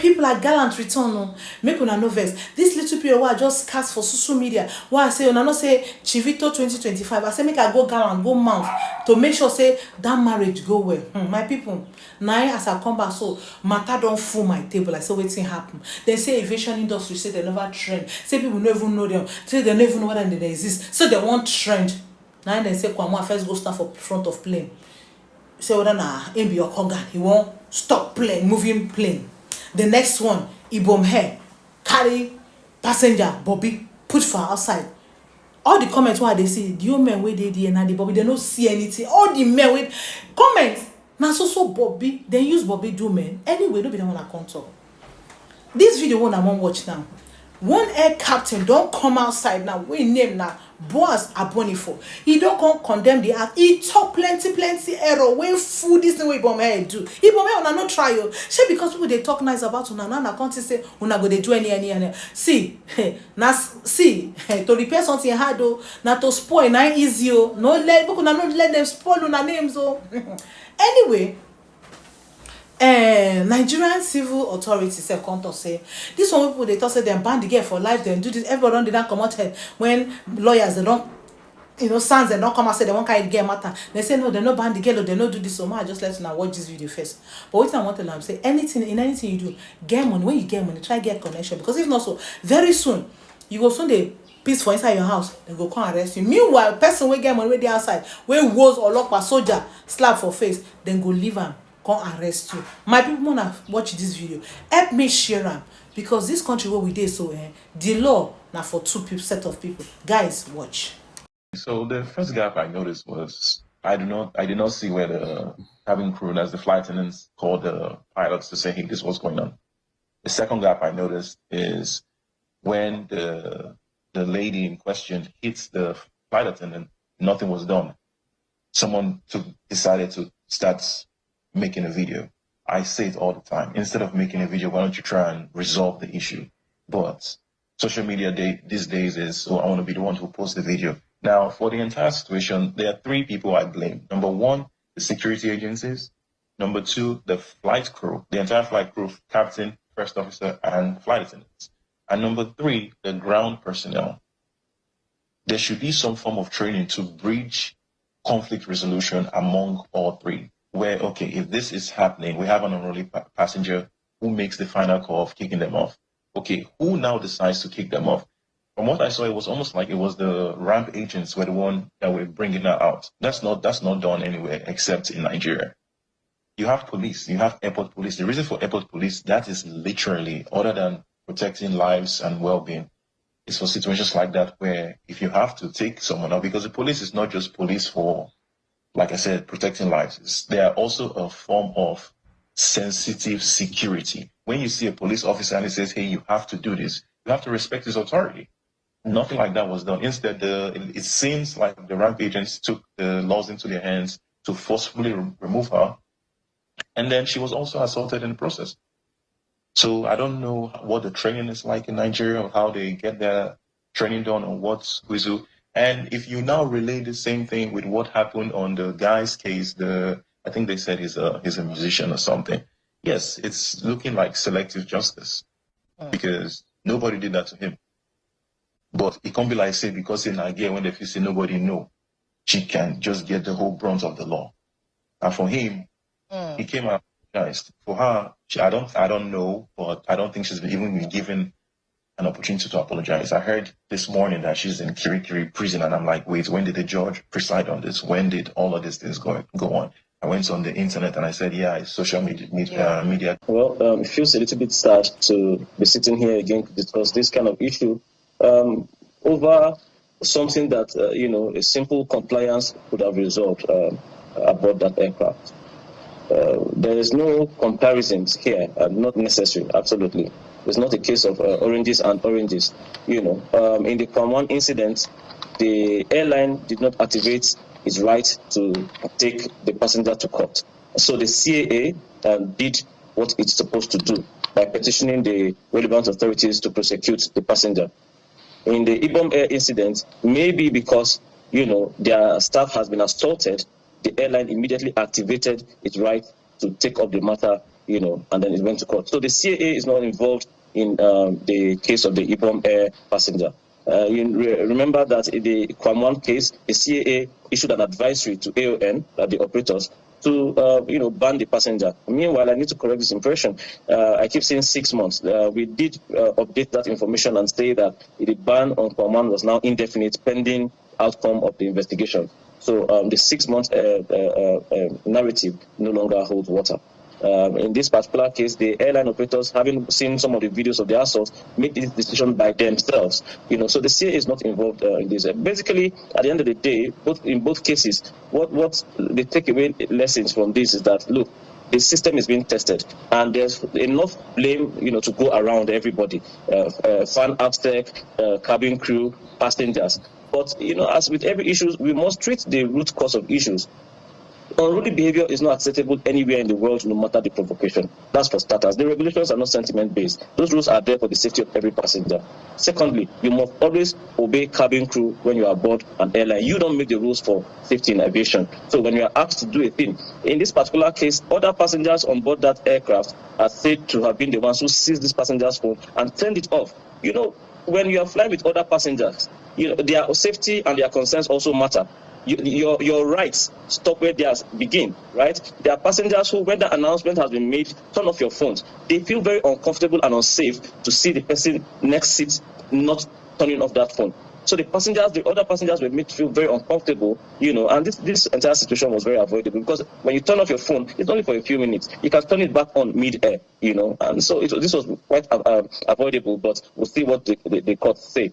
People are gallant return on make una no vex. This little period where I just cast for social media, where I say una no say Chivito 2025, I say make I go gallant, go mount to make sure say that marriage go well. My people, now as I come back, so matter don't full my table. I say wetin happen. They say aviation industry say they never trend. Say people no even know them. Say they don't even know whether they exist. So they want trend. Now they say Kwamo first go stand for front of plane. Say whether na him be your conga, he won't stop plane, moving plane. The next one, Ibom Air, carry passenger Bobby, put for outside. All the comments where they see, the old men where they there and the Bobby, they don't see anything. All the men with comments, now so Bobby, they use Bobby do men. Anyway, don't be the one I can't talk. This video one I won't watch now. One air captain don't come outside now. We name now Boaz Abonifo. He don't come condemn the act. He talk plenty error. When food this thing way Ibom Air do. Ibom Air una no try yo. Say because people they talk nice about una now can't say una go they do any. See, now see to repair something hard though. Now to spoil na easy oh. No let people no let them spoil una names oh. Anyway. Nigerian civil authorities say come to say this one people they talk say them ban the girl for life, then do this. Everybody did not come out when lawyers they don't sons they don't come and say they won't carry the girl matter. They say no, they no ban the girl or they no do this. So I just let you now watch this video first. But what I want to know say anything you do, get money. When you get money, try get connection, because if not so very soon you go soon they peace for inside your house, they go come arrest you. Meanwhile, person will get money where they outside, where was or lock by soldier slap for face, then go leave him. Come arrest you. My people wanna watch this video. Help me share them, because this country where we did so the law now for two people set of people. Guys, watch. So the first gap I noticed was I did not see where the cabin crew, as the flight attendants, called the pilots to say, hey, this is what's going on. The second gap I noticed is when the lady in question hits the flight attendant, nothing was done. Someone decided to start making a video. I say it all the time. Instead of making a video, why don't you try and resolve the issue? But social media these days is, so I want to be the one who posts the video. Now, for the entire situation, there are three people I blame. Number one, the security agencies. Number two, the flight crew, the entire flight crew, captain, first officer, and flight attendants. And number three, the ground personnel. There should be some form of training to bridge conflict resolution among all three. Where, okay, if this is happening, we have an unruly passenger who makes the final call of kicking them off. Okay, who now decides to kick them off? From what I saw, it was almost like it was the ramp agents were the one that were bringing her out. That's not done anywhere except in Nigeria. You have police, you have airport police. The reason for airport police, that is literally, other than protecting lives and well-being, it's for situations like that where if you have to take someone out, because the police is not just police for, like I said, protecting lives. They are also a form of sensitive security. When you see a police officer and he says, hey, you have to do this, you have to respect his authority. Nothing like that was done. Instead, it seems like the ramp agents took the laws into their hands to forcefully remove her. And then she was also assaulted in the process. So I don't know what the training is like in Nigeria, or how they get their training done, or what's who. And if you now relate the same thing with what happened on the guy's case, I think they said he's a musician or something. Yes, it's looking like selective justice, because nobody did that to him. But it can't be like, say, because in Nigeria, when they say nobody know, she can just get the whole brunt of the law. And for him, he came out apologized. For her, I don't know, but I don't think she's even been given an opportunity to apologize. I heard this morning that she's in Kirikiri prison, and I'm like, wait, when did the judge preside on this? When did all of these things go on? I went on the internet and I said, yeah, it's social media. Well, it feels a little bit sad to be sitting here again to discuss this kind of issue over something that, a simple compliance could have resolved aboard that aircraft. There is no comparisons here, not necessary, absolutely. It's not a case of oranges and oranges. In the Kwam incident, the airline did not activate its right to take the passenger to court. So the CAA did what it's supposed to do by petitioning the relevant authorities to prosecute the passenger. In the Ibom Air incident, maybe because, their staff has been assaulted, the airline immediately activated its right to take up the matter, and then it went to court. So the CAA is not involved in the case of the Ibom Air passenger. You remember that in the Kwam case, the CAA issued an advisory to AON, the operators, to ban the passenger. Meanwhile, I need to correct this impression. I keep saying 6 months. We did update that information and say that the ban on Kwam was now indefinite pending outcome of the investigation. So the 6 month narrative no longer holds water. In this particular case, the airline operators, having seen some of the videos of the assault, made this decision by themselves. So the CAA is not involved in this. Basically, at the end of the day, in both cases, what the takeaway lessons from this is that, look, the system is being tested, and there's enough blame, to go around everybody, fan ABSEC, cabin crew, passengers. But as with every issue, we must treat the root cause of issues. Unruly behavior is not acceptable anywhere in the world, no matter the provocation. That's for starters. The regulations are not sentiment-based. Those rules are there for the safety of every passenger. Secondly, you must always obey cabin crew when you are aboard an airline. You don't make the rules for safety in aviation. So when you are asked to do a thing, in this particular case, other passengers on board that aircraft are said to have been the ones who seized this passenger's phone and turned it off. When you are flying with other passengers, their safety and their concerns also matter. Your rights stop where theirs begin, right? There are passengers who, when the announcement has been made, turn off your phones. They feel very uncomfortable and unsafe to see the person next seat not turning off that phone. So the other passengers were made to feel very uncomfortable, and this entire situation was very avoidable, because when you turn off your phone, it's only for a few minutes. You can turn it back on mid-air, and so this was quite avoidable, but we'll see what the courts say.